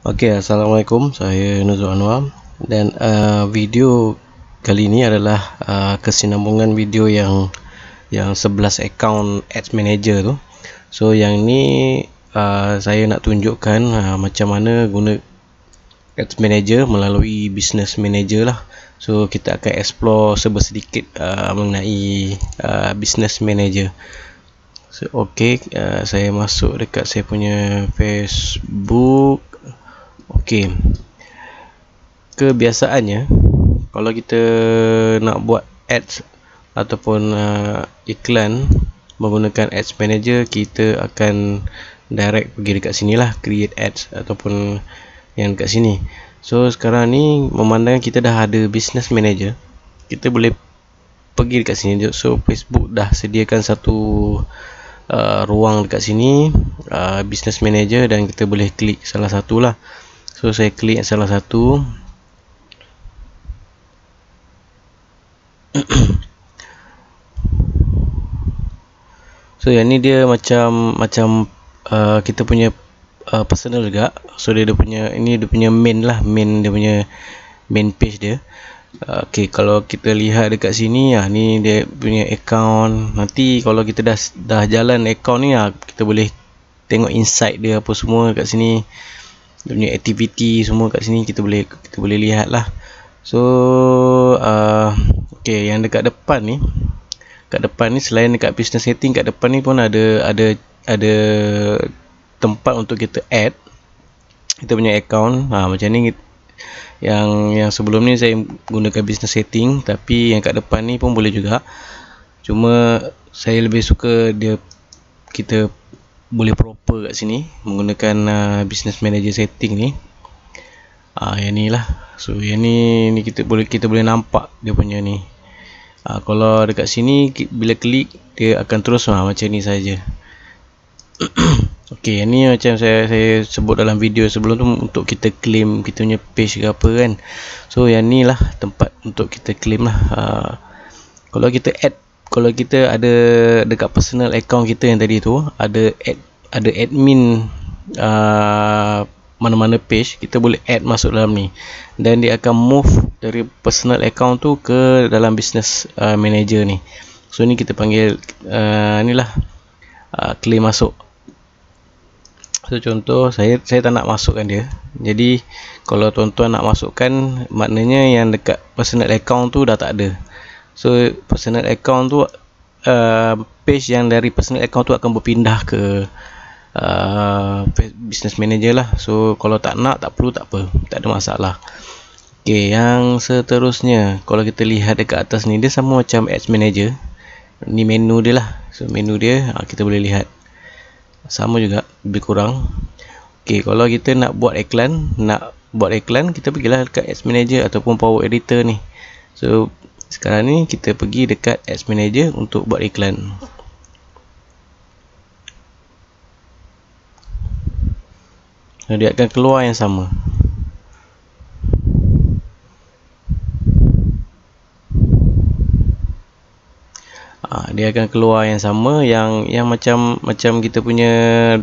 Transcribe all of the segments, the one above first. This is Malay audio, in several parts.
Okey, Assalamualaikum. Saya Nuzul Anwar dan video kali ini adalah kesinambungan video yang 11 account Ads Manager tu. So yang ni saya nak tunjukkan macam mana guna Ads Manager melalui Business Manager lah. So kita akan explore sedikit mengenai Business Manager. So okey, saya masuk dekat saya punya Facebook. Okey, kebiasaannya kalau kita nak buat ads ataupun iklan menggunakan Ads Manager, kita akan direct pergi dekat sini lah, create ads ataupun yang dekat sini. So sekarang ni memandang kita dah ada Business Manager, kita boleh pergi dekat sini. So Facebook dah sediakan satu ruang dekat sini, Business Manager, dan kita boleh klik salah satu lah. So saya klik salah satu. So yang ni dia macam kita punya personal juga. So dia punya, ini dia punya main lah, dia punya main page dia. Okey, kalau kita lihat dekat sini ni dia punya account. Nanti kalau kita dah jalan account ni kita boleh tengok insight dia apa semua kat sini. Dia punya activity semua kat sini kita boleh lihat lah. So okey, yang dekat depan ni, selain dekat business setting, kat depan ni pun ada tempat untuk kita add kita punya account. Macam ni, yang sebelum ni saya gunakan business setting, tapi yang kat depan ni pun boleh juga. Cuma saya lebih suka kita boleh proper kat sini menggunakan business manager setting ni. Yang ni lah. So yang ni kita boleh nampak dia punya ni. Kalau dekat sini bila klik dia akan terus macam ni saja. Okey, yang ni macam saya sebut dalam video sebelum tu, untuk kita claim kita punya page ke apa kan. So yang ni lah tempat untuk kita claim lah. Kalau kita ada dekat personal account kita yang tadi tu, ada admin mana-mana page, kita boleh add masuk dalam ni, dan dia akan move dari personal account tu ke dalam business manager ni. So ni kita panggil inilah claim masuk. So contoh saya tak nak masukkan dia. Jadi kalau tuan-tuan nak masukkan, maknanya yang dekat personal account tu dah tak ada. So personal account tu page yang dari personal account tu akan berpindah ke business manager lah. So kalau tak nak, tak perlu, tak apa, tak ada masalah. Okey, yang seterusnya, kalau kita lihat dekat atas ni, dia sama macam Ads Manager. Ni menu dia lah. So menu dia kita boleh lihat sama juga, lebih kurang. Okey, kalau kita nak buat iklan, kita pergilah dekat Ads Manager ataupun Power Editor ni. So sekarang ni kita pergi dekat Ads Manager untuk buat iklan. So, dia akan keluar yang sama. Dia akan keluar yang sama, yang macam kita punya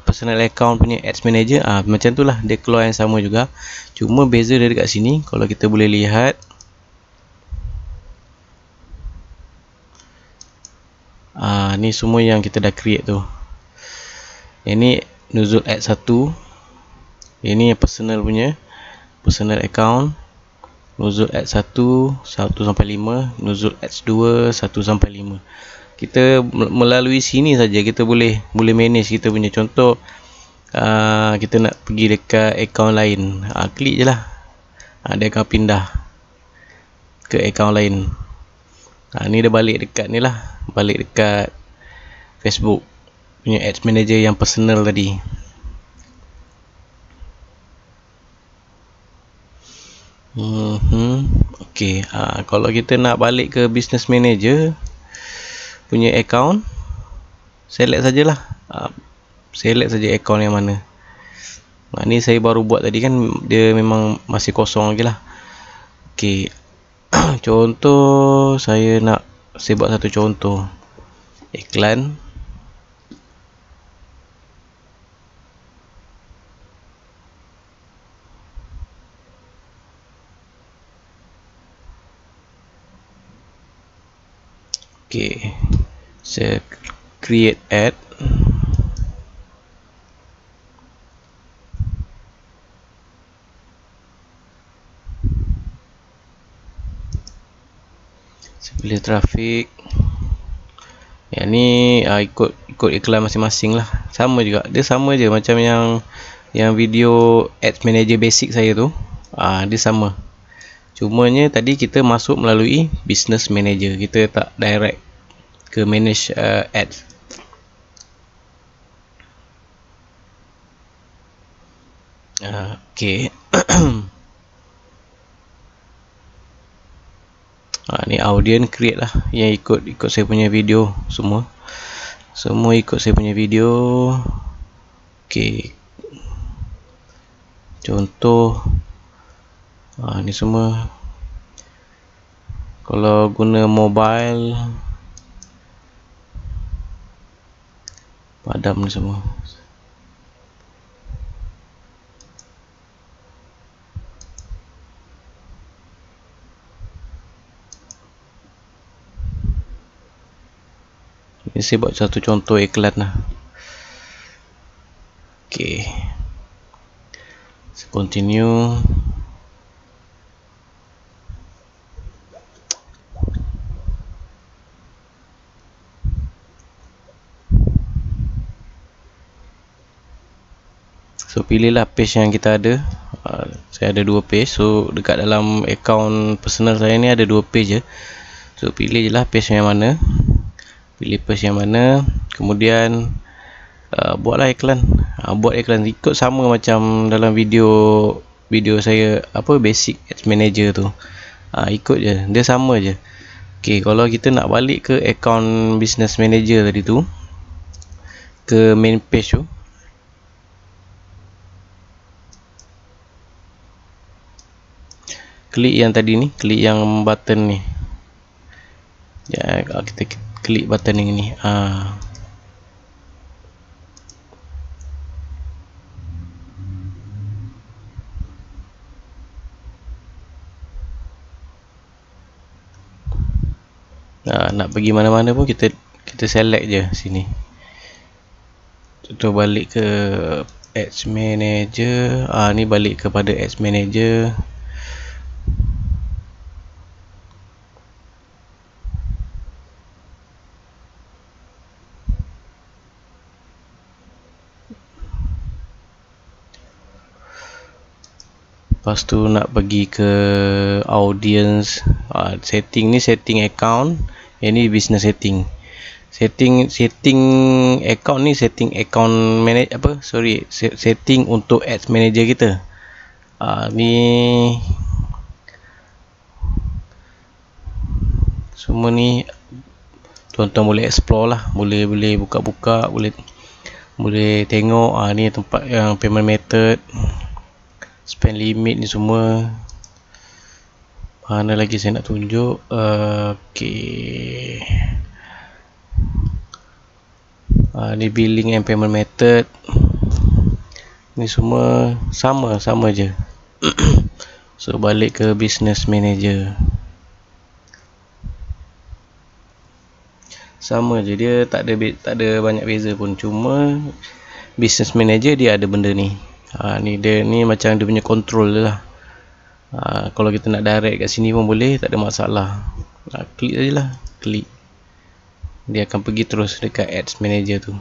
personal account punya Ads Manager. Macam tu lah, dia keluar yang sama juga. Cuma beza dari kat sini, kalau kita boleh lihat, ni semua yang kita dah create tu. Ini Nuzul Ads 1. Ini yang personal punya, personal account. Nuzul Ads 1 sampai 5, Nuzul Ads 2 1 sampai 5. Kita melalui sini saja kita boleh manage kita punya. Contoh kita nak pergi dekat account lain, klik je lah, dia akan pindah ke account lain. Ni dia balik dekat ni lah, balik dekat Facebook punya Ads Manager yang personal tadi. Okey, kalau kita nak balik ke Business Manager punya account, select sajalah, select saja account yang mana. Ni saya baru buat tadi kan, dia memang masih kosong lagi lah. Okey, contoh saya buat satu contoh iklan. Okay, saya create ad. Saya pilih traffic. Yang ni ikut iklan masing-masing lah. Sama juga, dia sama je macam yang video ads manager basic saya tu. Dia sama. Cumanya tadi kita masuk melalui business manager, kita tak direct ke manage ads. Okay. Ni audience create lah, yang ikut saya punya video, semua ikut saya punya video. Okay, contoh ni semua kalau guna mobile, padam ni semua. Ini saya buat satu contoh iklan lah. Okay, continue. So pilihlah page yang kita ada. Saya ada 2 page. So dekat dalam account personal saya ni ada 2 page je. So pilih je lah page yang mana. Pilih page yang mana. Kemudian buatlah iklan. Buat iklan ikut sama macam dalam video saya basic ads manager tu. Ikut je, dia sama je. Okay, kalau kita nak balik ke account business manager tadi tu, ke main page tu, klik yang tadi ni, klik yang button ni. Ya, kita klik button yang ni. Nak pergi mana-mana pun kita select je sini. Contoh balik ke ads manager. Ni balik kepada ads manager. Lepas tu nak pergi ke audience, setting ni setting account, yang ni business setting. Setting account ni setting account manage setting untuk ads manager kita. Ni semua ni tuan-tuan boleh explore lah, boleh buka-buka, boleh tengok. Ni tempat yang payment method, spend limit ni semua. Mana lagi saya nak tunjuk? Okay. Ni billing and payment method. Ni semua sama je. So balik ke business manager. Sama je, dia tak ada banyak beza pun. Cuma business manager dia ada benda ni. Ni macam dia punya control je lah. Kalau kita nak direct kat sini pun boleh, tak ada masalah. Klik saja lah, klik. Dia akan pergi terus dekat ads manager tu.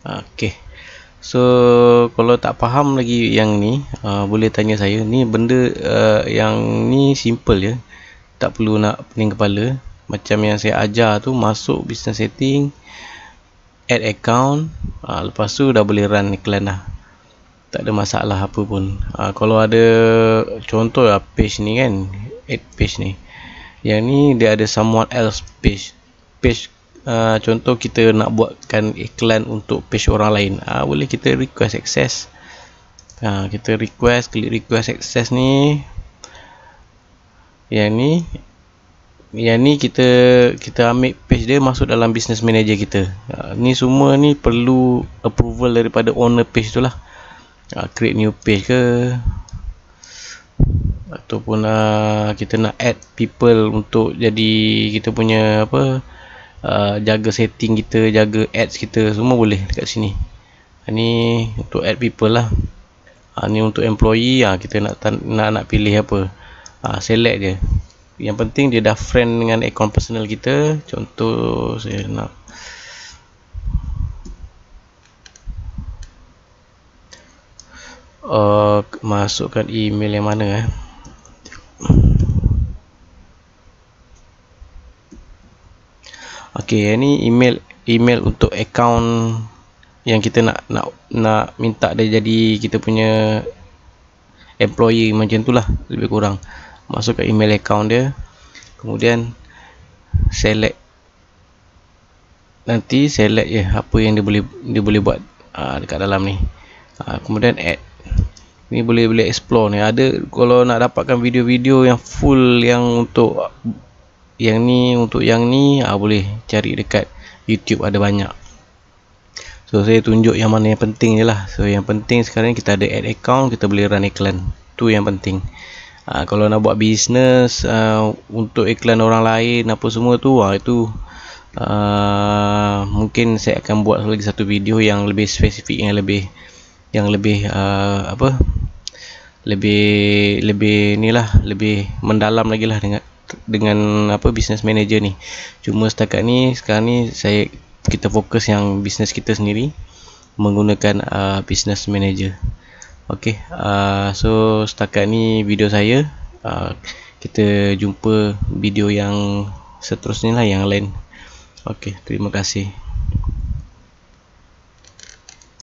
Okay. So kalau tak faham lagi yang ni, boleh tanya saya. Ni benda yang ni simple je, tak perlu nak pening kepala. Macam yang saya ajar tu, masuk business setting, add account, lepas tu dah boleh run iklan dah, tak ada masalah apa pun. Kalau ada contoh lah page ni kan, add page ni, yang ni dia ada someone else page. Contoh kita nak buatkan iklan untuk page orang lain, boleh kita request access. Kita klik request access ni. Yang ni kita ambil page dia masuk dalam business manager kita. Ni semua ni perlu approval daripada owner page tu lah. create new page ke, ataupun kita nak add people untuk jadi kita punya apa, jaga setting kita, jaga ads kita, semua boleh dekat sini. Ni untuk add people lah. Ni untuk employee, kita nak pilih apa, select je. Yang penting dia dah friend dengan akaun personal kita. Contoh saya nak masukkan email yang mana Okey, ini email untuk akaun yang kita nak minta dia jadi kita punya employee, macam itulah lebih kurang. Masukkan email account dia, kemudian select, nanti select je apa yang dia boleh buat dekat dalam ni. Kemudian add. Ni boleh explore ni. Ada, kalau nak dapatkan video-video yang full yang untuk yang ni, boleh cari dekat YouTube, ada banyak. So saya tunjuk yang mana yang penting je lah. So yang penting sekarang kita ada add account, kita boleh run iklan. Tu yang penting. Kalau nak buat bisnes untuk iklan orang lain apa semua tu, itu mungkin saya akan buat lagi satu video yang lebih spesifik, yang lebih lebih mendalam lagi lah dengan apa, business manager ni. Cuma setakat ni, sekarang ni kita fokus yang business kita sendiri menggunakan business manager. Okey, so setakat ni video saya. Kita jumpa video yang seterusnya lah, yang lain. Okey, terima kasih.